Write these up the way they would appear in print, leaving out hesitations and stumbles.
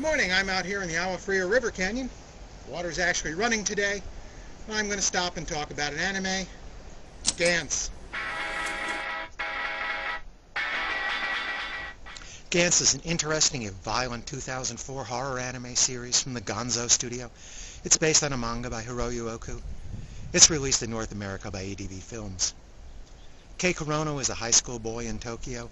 morning. I'm out here in the Agua Fria River Canyon. The water's actually running today. I'm going to stop and talk about an anime, Ggantz. Ggantz is an interesting if violent 2004 horror anime series from the Ggantz studio. It's based on a manga by Hiroyu Oku. It's released in North America by ADV Films. Kei Kurono is a high school boy in Tokyo.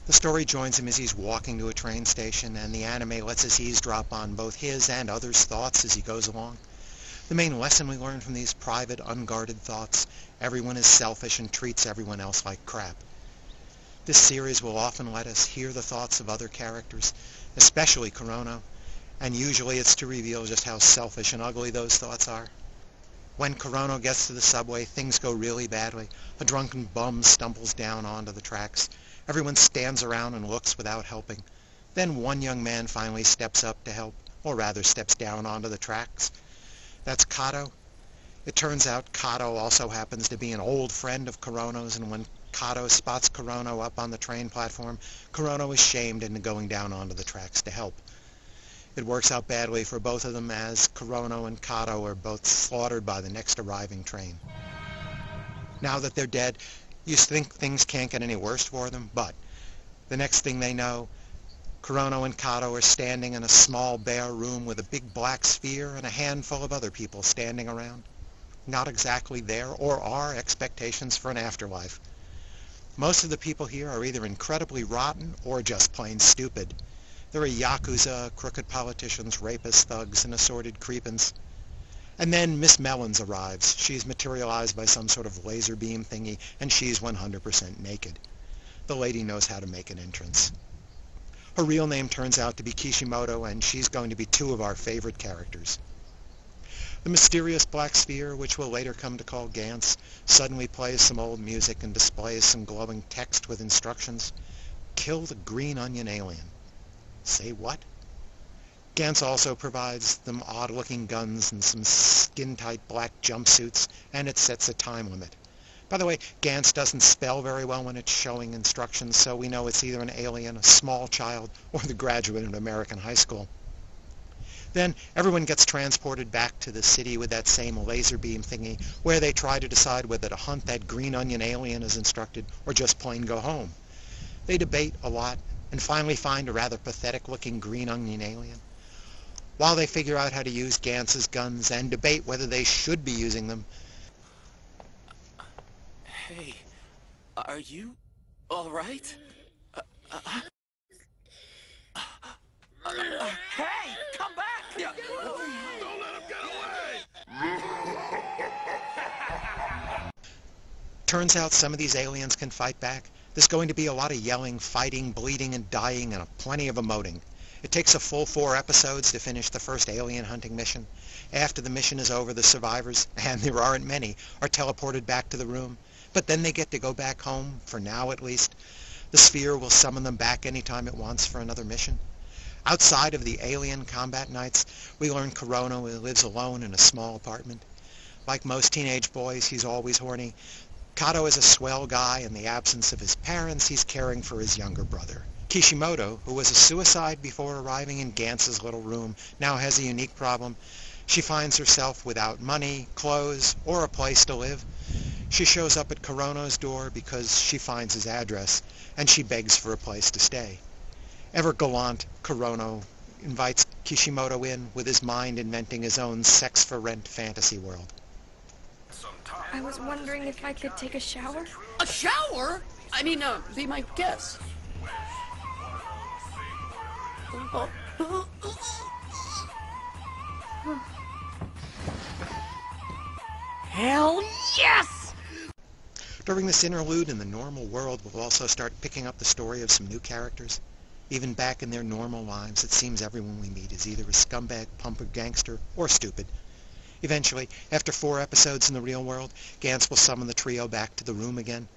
The story joins him as he's walking to a train station, and the anime lets us eavesdrop on both his and others' thoughts as he goes along. The main lesson we learn from these private, unguarded thoughts: everyone is selfish and treats everyone else like crap. This series will often let us hear the thoughts of other characters, especially Kurono, and usually it's to reveal just how selfish and ugly those thoughts are. When Kurono gets to the subway, things go really badly. A drunken bum stumbles down onto the tracks. Everyone stands around and looks without helping. Then one young man finally steps up to help, or rather steps down onto the tracks. That's Kato. It turns out Kato also happens to be an old friend of Kurono's, and when Kato spots Kurono up on the train platform, Kurono is shamed into going down onto the tracks to help. It works out badly for both of them, as Kurono and Kato are both slaughtered by the next arriving train. Now that they're dead, you think things can't get any worse for them, but the next thing they know, Kurono and Kato are standing in a small bare room with a big black sphere and a handful of other people standing around. Not exactly their or our expectations for an afterlife. Most of the people here are either incredibly rotten or just plain stupid. There are yakuza, crooked politicians, rapists, thugs, and assorted creepins. And then Miss Mellons arrives. She's materialized by some sort of laser beam thingy, and she's 100% naked. The lady knows how to make an entrance. Her real name turns out to be Kishimoto, and she's going to be two of our favorite characters. The mysterious black sphere, which we'll later come to call Ggantz, suddenly plays some old music and displays some glowing text with instructions. Kill the green onion alien. Say what? Ggantz also provides them odd-looking guns and some skin-tight black jumpsuits, and it sets a time limit. By the way, Ggantz doesn't spell very well when it's showing instructions, so we know it's either an alien, a small child, or the graduate of an American high school. Then everyone gets transported back to the city with that same laser beam thingy, where they try to decide whether to hunt that green onion alien as instructed, or just plain go home. They debate a lot, and finally find a rather pathetic-looking green onion alien. While they figure out how to use Gantz's guns and debate whether they should be using them. Hey, are you all right? Hey, come back! Yeah. Don't let him get away! Turns out some of these aliens can fight back. There's going to be a lot of yelling, fighting, bleeding, and dying, and plenty of emoting. It takes a full 4 episodes to finish the first alien hunting mission. After the mission is over, the survivors, and there aren't many, are teleported back to the room. But then they get to go back home, for now at least. The sphere will summon them back anytime it wants for another mission. Outside of the alien combat nights, we learn Kurono lives alone in a small apartment. Like most teenage boys, he's always horny. Kato is a swell guy. In the absence of his parents, he's caring for his younger brother. Kishimoto, who was a suicide before arriving in Ggantz's little room, now has a unique problem. She finds herself without money, clothes, or a place to live. She shows up at Kurono's door because she finds his address, and she begs for a place to stay. Ever gallant, Kurono invites Kishimoto in, with his mind inventing his own sex-for-rent fantasy world. I was wondering if I could take a shower? A shower? I mean, be my guest. Hell yes! During this interlude in the normal world, we'll also start picking up the story of some new characters. Even back in their normal lives, it seems everyone we meet is either a scumbag, pump, or gangster, or stupid. Eventually, after 4 episodes in the real world, Ggantz will summon the trio back to the room again.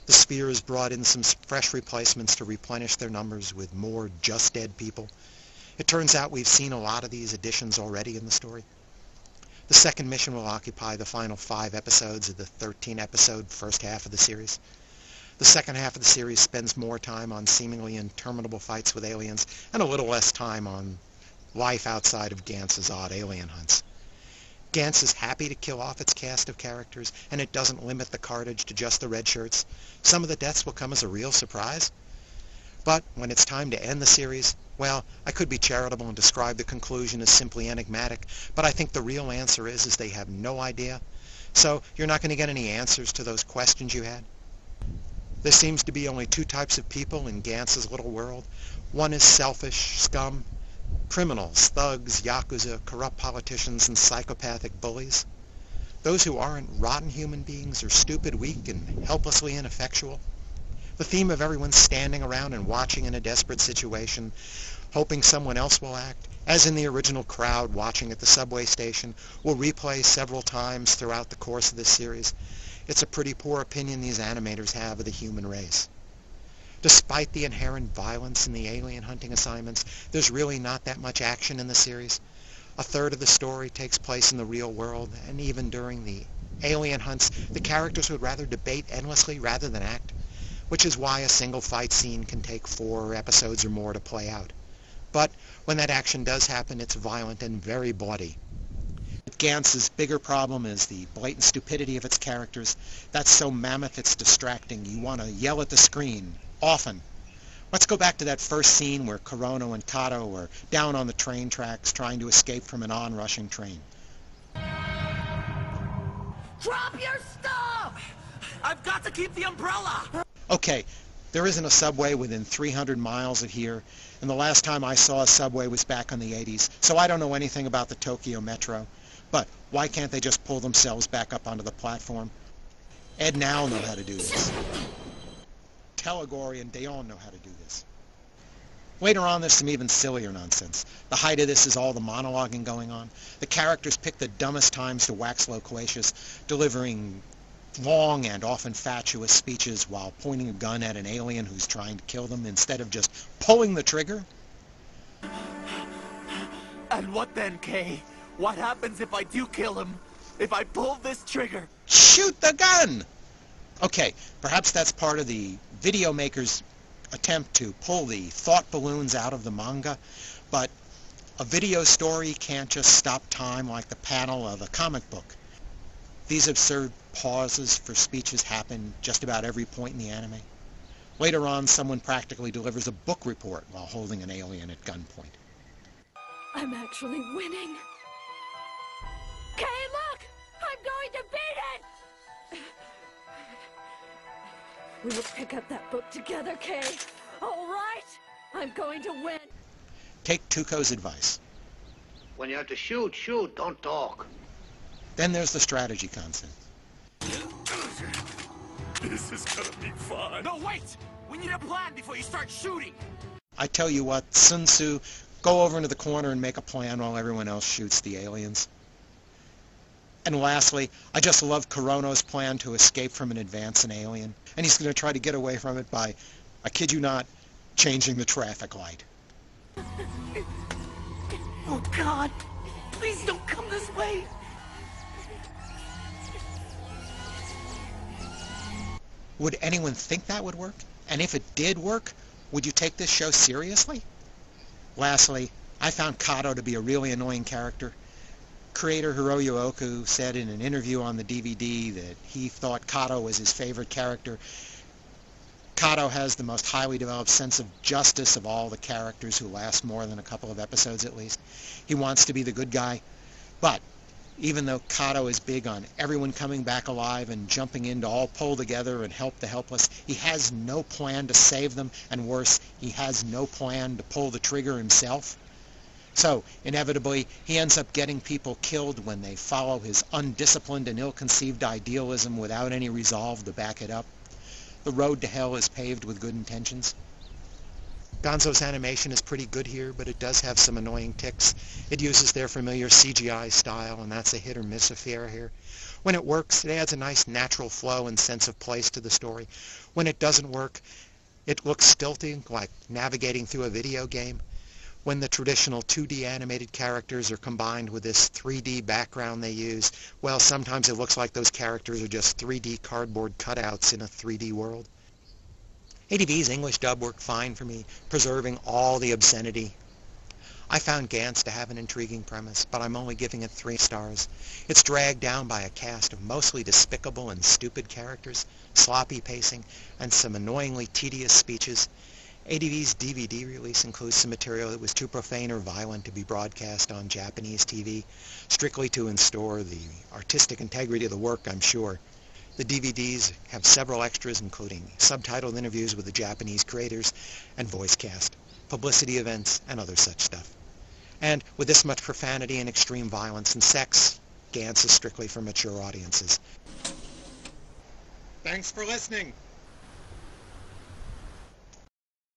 The sphere has brought in some fresh replacements to replenish their numbers with more just dead people. It turns out we've seen a lot of these additions already in the story. The second mission will occupy the final 5 episodes of the 13-episode first half of the series. The second half of the series spends more time on seemingly interminable fights with aliens and a little less time on life outside of Гантз's odd alien hunts. Гантz is happy to kill off its cast of characters, and it doesn't limit the carnage to just the red shirts. Some of the deaths will come as a real surprise. But when it's time to end the series, well, I could be charitable and describe the conclusion as simply enigmatic, but I think the real answer is they have no idea. So you're not going to get any answers to those questions you had. There seems to be only two types of people in Гантз's little world. One is selfish, scum, criminals, thugs, yakuza, corrupt politicians, and psychopathic bullies. Those who aren't rotten human beings are stupid, weak, and helplessly ineffectual. The theme of everyone standing around and watching in a desperate situation, hoping someone else will act, as in the original crowd watching at the subway station, will replay several times throughout the course of this series. It's a pretty poor opinion these animators have of the human race. Despite the inherent violence in the alien hunting assignments, there's really not that much action in the series. A third of the story takes place in the real world, and even during the alien hunts, the characters would rather debate endlessly rather than act, which is why a single fight scene can take 4 episodes or more to play out. But when that action does happen, it's violent and very bloody. Гантз's bigger problem is the blatant stupidity of its characters. That's so mammoth it's distracting. You want to yell at the screen, often. Let's go back to that first scene where Kurono and Kato are down on the train tracks trying to escape from an onrushing train. Drop your stuff! I've got to keep the umbrella! Okay, there isn't a subway within 300 miles of here, and the last time I saw a subway was back in the 80s, so I don't know anything about the Tokyo Metro. But why can't they just pull themselves back up onto the platform? Ed and Al know how to do this. Telegori and Dayon know how to do this. Later on, there's some even sillier nonsense. The height of this is all the monologuing going on. The characters pick the dumbest times to wax loquacious, delivering long and often fatuous speeches while pointing a gun at an alien who's trying to kill them instead of just pulling the trigger. And what then, Kay? What happens if I do kill him? If I pull this trigger? Shoot the gun! Okay, perhaps that's part of the video maker's attempt to pull the thought balloons out of the manga, but a video story can't just stop time like the panel of a comic book. These absurd pauses for speeches happen just about every point in the anime. Later on, someone practically delivers a book report while holding an alien at gunpoint. I'm actually winning. Kay, look! I'm going to beat it! We will pick up that book together, Kay. All right? I'm going to win. Take Tuco's advice. When you have to shoot, shoot, don't talk. Then there's the strategy concept. This is gonna be fun. No, wait! We need a plan before you start shooting. I tell you what, Sun Tzu, go over into the corner and make a plan while everyone else shoots the aliens. And lastly, I just love Kurono's plan to escape from an advancing alien. And he's going to try to get away from it by, I kid you not, changing the traffic light. Oh God! Please don't come this way! Would anyone think that would work? And if it did work, would you take this show seriously? Lastly, I found Kato to be a really annoying character. Creator Hiroyu Oku said in an interview on the DVD that he thought Kato was his favorite character. Kato has the most highly developed sense of justice of all the characters who last more than a couple of episodes at least. He wants to be the good guy, but even though Kato is big on everyone coming back alive and jumping in to all pull together and help the helpless, he has no plan to save them, and worse, he has no plan to pull the trigger himself. So, inevitably, he ends up getting people killed when they follow his undisciplined and ill-conceived idealism without any resolve to back it up. The road to hell is paved with good intentions. Gonzo's animation is pretty good here, but it does have some annoying tics. It uses their familiar CGI style, and that's a hit or miss affair here. When it works, it adds a nice natural flow and sense of place to the story. When it doesn't work, it looks stilty, like navigating through a video game. When the traditional 2D animated characters are combined with this 3D background they use, well, sometimes it looks like those characters are just 3D cardboard cutouts in a 3D world. ADV's English dub worked fine for me, preserving all the obscenity. I found Ggantz to have an intriguing premise, but I'm only giving it 3 stars. It's dragged down by a cast of mostly despicable and stupid characters, sloppy pacing, and some annoyingly tedious speeches. ADV's DVD release includes some material that was too profane or violent to be broadcast on Japanese TV, strictly to ensure the artistic integrity of the work, I'm sure. The DVDs have several extras, including subtitled interviews with the Japanese creators and voice cast, publicity events, and other such stuff. And with this much profanity and extreme violence and sex, Ggantz is strictly for mature audiences. Thanks for listening!